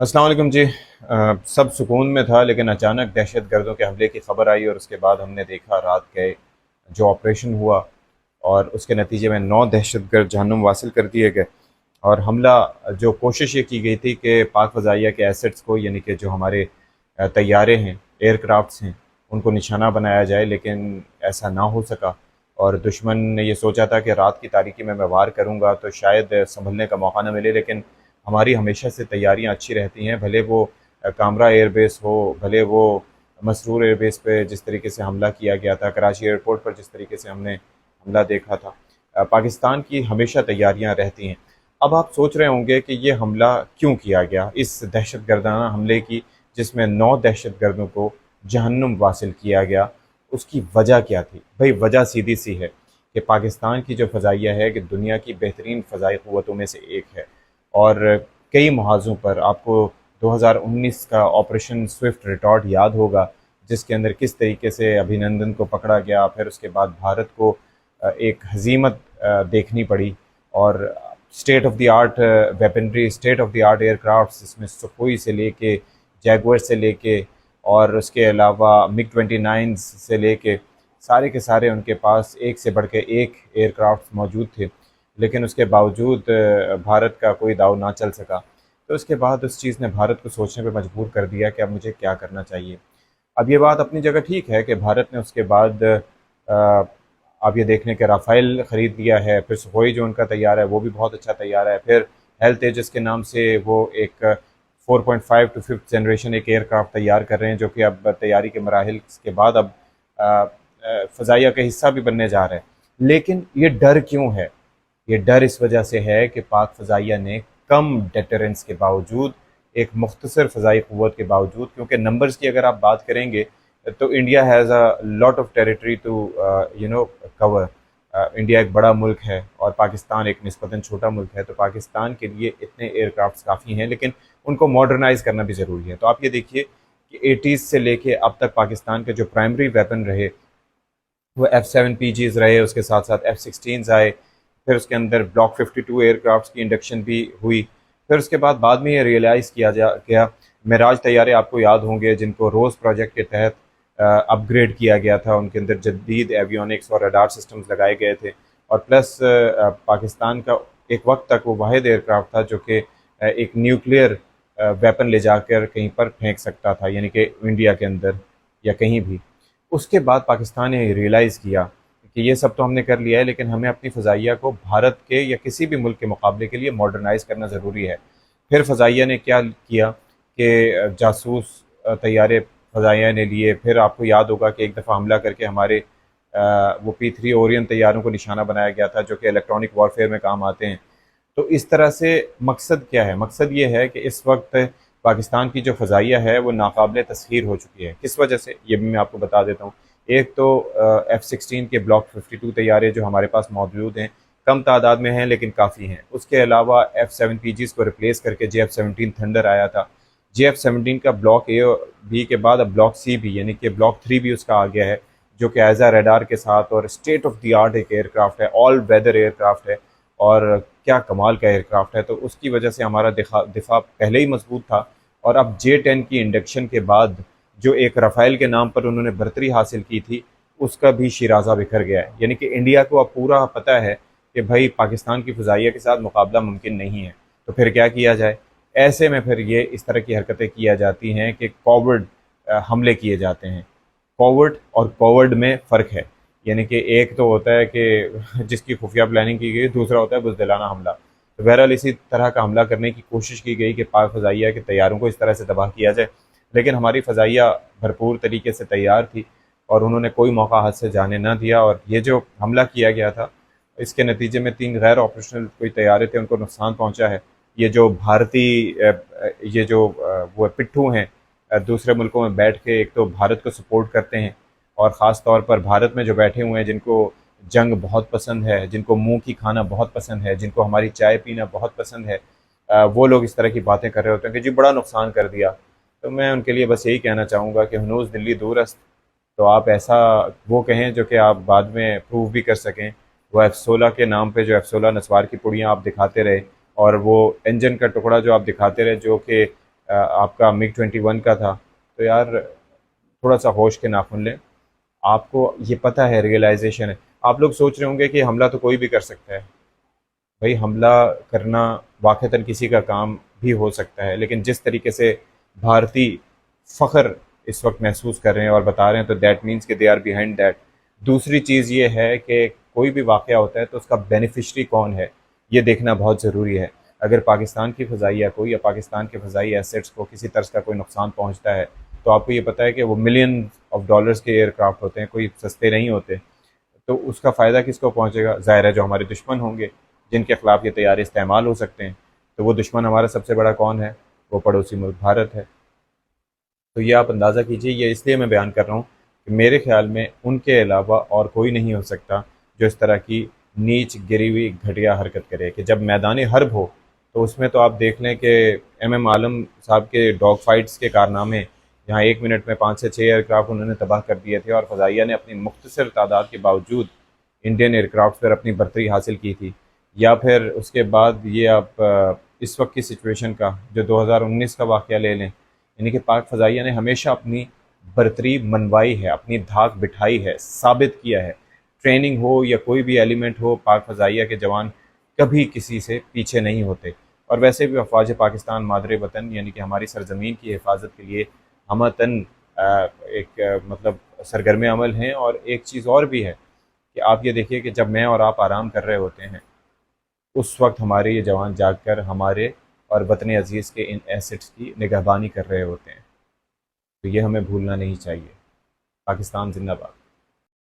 अस्सलाम वालेकुम जी। सब सुकून में था, लेकिन अचानक दहशत गर्दों के हमले की खबर आई और उसके बाद हमने देखा रात के जो ऑपरेशन हुआ और उसके नतीजे में 9 दहशत गर्द जहन्नुम वासिल कर दिए गए। और हमला, जो कोशिश ये की गई थी कि पाक फ़ज़ाइया के एसेट्स को, यानी कि जो हमारे तैयारे हैं, एयरक्राफ्ट्स हैं, उनको निशाना बनाया जाए, लेकिन ऐसा ना हो सका। और दुश्मन ने ये सोचा था कि रात की तारीकी में मैं वार करूँगा तो शायद संभलने का मौका न मिले, लेकिन हमारी हमेशा से तैयारियां अच्छी रहती हैं। भले वो कामरा एयरबेस हो, भले वो मसरूर एयरबेस पे जिस तरीके से हमला किया गया था, कराची एयरपोर्ट पर जिस तरीके से हमने हमला देखा था, पाकिस्तान की हमेशा तैयारियां रहती हैं। अब आप सोच रहे होंगे कि ये हमला क्यों किया गया, इस दहशत गर्दाना हमले की जिसमें 9 दहशत गर्दों को जहन्नुम वासिल किया गया, उसकी वजह क्या थी? भाई वजह सीधी सी है कि पाकिस्तान की जो फ़ज़ाइया है कि दुनिया की बेहतरीन फ़ज़ाई क़ुव्वतों में से एक है। और कई मुहाज़ों पर आपको 2019 का ऑपरेशन स्विफ्ट रिटॉर्ट याद होगा, जिसके अंदर किस तरीके से अभिनंदन को पकड़ा गया, फिर उसके बाद भारत को एक हज़ीमत देखनी पड़ी। और state of the art weaponry, state of the art aircraft, इसमें सुखोई से लेके, जैगुआर से लेके, और उसके अलावा मिग 29 से लेके, सारे के सारे उनके पास एक से बढ़ के एक एयरक्राफ्ट मौजूद थे। लेकिन उसके बावजूद भारत का कोई दाव ना चल सका। तो उसके बाद उस चीज़ ने भारत को सोचने पे मजबूर कर दिया कि अब मुझे क्या करना चाहिए। अब ये बात अपनी जगह ठीक है कि भारत ने उसके बाद आप ये देख लें कि राफ़ेल ख़रीद लिया है, फिर सुखोई जो उनका तैयार है वो भी बहुत अच्छा तैयार है, फिर हेल्थ तेजस के नाम से वो एक 4.5 टू 5th जनरेशन एक एयरक्राफ्ट तैयार कर रहे हैं, जो कि अब तैयारी के मराहिल के बाद अब फ़ज़ाइया का हिस्सा भी बनने जा रहा है। लेकिन ये डर क्यों है? ये डर इस वजह से है कि पाक फ़ज़ाइया ने कम डेटरेंस के बावजूद, एक मुख्तसर फ़ज़ाई क़ुव्वत के बावजूद, क्योंकि नंबर्स की अगर आप बात करेंगे तो India has a lot of territory to cover. India एक बड़ा मुल्क है और पाकिस्तान एक निस्बतन छोटा मुल्क है, तो पाकिस्तान के लिए इतने एयरक्राफ्ट काफ़ी हैं, लेकिन उनको मॉडर्नाइज़ करना भी ज़रूरी है। तो आप ये देखिए कि 80s से लेके अब तक पाकिस्तान के जो प्राइमरी वेपन रहे वो F7PGs रहे, उसके साथ साथ F16s आए, फिर उसके अंदर ब्लॉक 52 एयरक्राफ्ट की इंडक्शन भी हुई। फिर उसके बाद में ये रियलाइज़ किया जा गया, मिराज तैयारे आपको याद होंगे जिनको रोज़ प्रोजेक्ट के तहत अपग्रेड किया गया था, उनके अंदर जदीद एवियोनिक्स और रडार सिस्टम्स लगाए गए थे। और प्लस पाकिस्तान का एक वक्त तक वो वाहिद एयरक्राफ्ट था जो कि एक न्यूक्लियर वेपन ले जाकर कहीं पर फेंक सकता था, यानी कि इंडिया के अंदर या कहीं भी। उसके बाद पाकिस्तान ने रियलाइज़ किया कि ये सब तो हमने कर लिया है, लेकिन हमें अपनी फ़ज़ाइया को भारत के या किसी भी मुल्क के मुकाबले के लिए मॉडर्नाइज़ करना ज़रूरी है। फिर फ़ज़ाइया ने क्या किया कि जासूस तैयारे फ़ज़ाइया ने लिए। फिर आपको याद होगा कि एक दफ़ा हमला करके हमारे वो P3 ओरियन तैयारों को निशाना बनाया गया था, जो कि इलेक्ट्रॉनिक वॉरफेयर में काम आते हैं। तो इस तरह से मकसद क्या है? मकसद ये है कि इस वक्त पाकिस्तान की जो फ़ज़ाइया है वो नाकाबिले तस्ख़ीर हो चुकी है। किस वजह से, ये भी मैं आपको बता देता हूँ। एक तो F16 के ब्लॉक 52 तैयारे जो हमारे पास मौजूद हैं, कम तादाद में हैं लेकिन काफ़ी हैं। उसके अलावा F7PGs को रिप्लेस करके JF17 थंडर आया था। JF17 का ब्लॉक ए बी के बाद अब ब्लॉक सी भी, यानी कि ब्लॉक 3 भी उसका आ गया है, जो कि एज रडार के साथ और स्टेट ऑफ द आर्ट एक एयरक्राफ्ट है, ऑल वेदर एयरक्राफ्ट है। और क्या कमाल का एयरक्राफ्ट है। तो उसकी वजह से हमारा दिफा पहले ही मजबूत था। और अब J10 की इंडक्शन के बाद जो एक राफ़ेल के नाम पर उन्होंने बर्तरी हासिल की थी, उसका भी शिराजा बिखर गया है। यानी कि इंडिया को अब पूरा पता है कि भाई पाकिस्तान की फ़ज़ाइया के साथ मुकाबला मुमकिन नहीं है, तो फिर क्या किया जाए। ऐसे में फिर ये इस तरह की हरकतें किया जाती हैं कि कॉवर्ड हमले किए जाते हैं। फॉरवर्ड और कॉवर्ड में फ़र्क है। यानी कि एक तो होता है कि जिसकी खुफिया प्लानिंग की गई, दूसरा होता है बुज़दिलाना हमला। तो बहरहाल इसी तरह का हमला करने की कोशिश की गई कि पाक फ़ज़ाइया के तैयारों को इस तरह से तबाह किया जाए, लेकिन हमारी फ़ज़ाइया भरपूर तरीके से तैयार थी और उन्होंने कोई मौका हाथ से जाने ना दिया। और ये जो हमला किया गया था, इसके नतीजे में 3 गैर ऑपरेशनल कोई तैयारे थे, उनको नुकसान पहुँचा है। ये जो भारतीय ये जो वो पिट्ठू हैं, दूसरे मुल्कों में बैठ के एक तो भारत को सपोर्ट करते हैं, और ख़ास तौर पर भारत में जो बैठे हुए हैं, जिनको जंग बहुत पसंद है, जिनको मुंह की खाना बहुत पसंद है, जिनको हमारी चाय पीना बहुत पसंद है, वो लोग इस तरह की बातें कर रहे होते हैं कि जी बड़ा नुकसान कर दिया। तो मैं उनके लिए बस यही कहना चाहूँगा कि हनूज़ दिल्ली दूरस्त। तो आप ऐसा वो कहें जो कि आप बाद में प्रूव भी कर सकें। वो F16 के नाम पे जो F16 नस्वार की पुड़ियाँ आप दिखाते रहे, और वो इंजन का टुकड़ा जो आप दिखाते रहे, जो कि आपका MiG-21 का था। तो यार थोड़ा सा होश के नाखून लें। आपको ये पता है, रियलाइजेशन है। आप लोग सोच रहे होंगे कि हमला तो कोई भी कर सकता है। भाई हमला करना वाक़तन किसी का काम भी हो सकता है, लेकिन जिस तरीके से भारतीय फ़ख्र इस वक्त महसूस कर रहे हैं और बता रहे हैं, तो दैट मीन्स कि दे आर बिहाइंड दैट। दूसरी चीज़ ये है कि कोई भी वाक़या होता है तो उसका बेनिफिशरी कौन है, ये देखना बहुत ज़रूरी है। अगर पाकिस्तान की फ़ज़ाइया को या पाकिस्तान के फ़ज़ाई एसेट्स को किसी तरह का कोई नुकसान पहुँचता है, तो आपको ये पता है कि वो मिलियन ऑफ डॉलर्स के एयरक्राफ्ट होते हैं, कोई सस्ते नहीं होते। तो उसका फ़ायदा किसको पहुँचेगा? ज़ाहिर है जो हमारे दुश्मन होंगे, जिनके ख़िलाफ़ ये तैयारी इस्तेमाल हो सकते हैं। तो वो दुश्मन हमारा सबसे बड़ा कौन है? वो पड़ोसी मुल्क भारत है। तो ये आप अंदाज़ा कीजिए, ये इसलिए मैं बयान कर रहा हूँ कि मेरे ख़्याल में उनके अलावा और कोई नहीं हो सकता जो इस तरह की नीच गिरी हुई घटिया हरकत करे। कि जब मैदान हर्ब हो तो उसमें तो आप देख लें कि MM आलम साहब के डॉग फाइट्स के कारनामे, जहाँ 1 मिनट में 5 से 6 एयरक्राफ्ट उन्होंने तबाह कर दिए थे और फ़ज़ाइया ने अपनी मुख्तसर तादाद के बावजूद इंडियन एयरक्राफ्ट पर अपनी बर्तरी हासिल की थी। या फिर उसके बाद ये आप इस वक्त की सिचुएशन का जो 2019 का वाक़या ले लें, यानी कि पाक फ़ज़ाइया ने हमेशा अपनी बर्तरी मनवाई है, अपनी धाक बिठाई है, साबित किया है। ट्रेनिंग हो या कोई भी एलिमेंट हो, पाक फ़ज़ाइया के जवान कभी किसी से पीछे नहीं होते। और वैसे भी अफ़वाज पाकिस्तान मादरे वतन यानी कि हमारी सरज़मीन की हिफाजत के लिए हमतन एक मतलब सरगर्म अमल हैं। और एक चीज़ और भी है कि आप ये देखिए कि जब मैं और आप आराम कर रहे होते हैं, उस वक्त हमारे ये जवान जाग कर हमारे और वतन अज़ीज़ के इन एसेट्स की निगहबानी कर रहे होते हैं। तो ये हमें भूलना नहीं चाहिए। पाकिस्तान जिंदाबाद।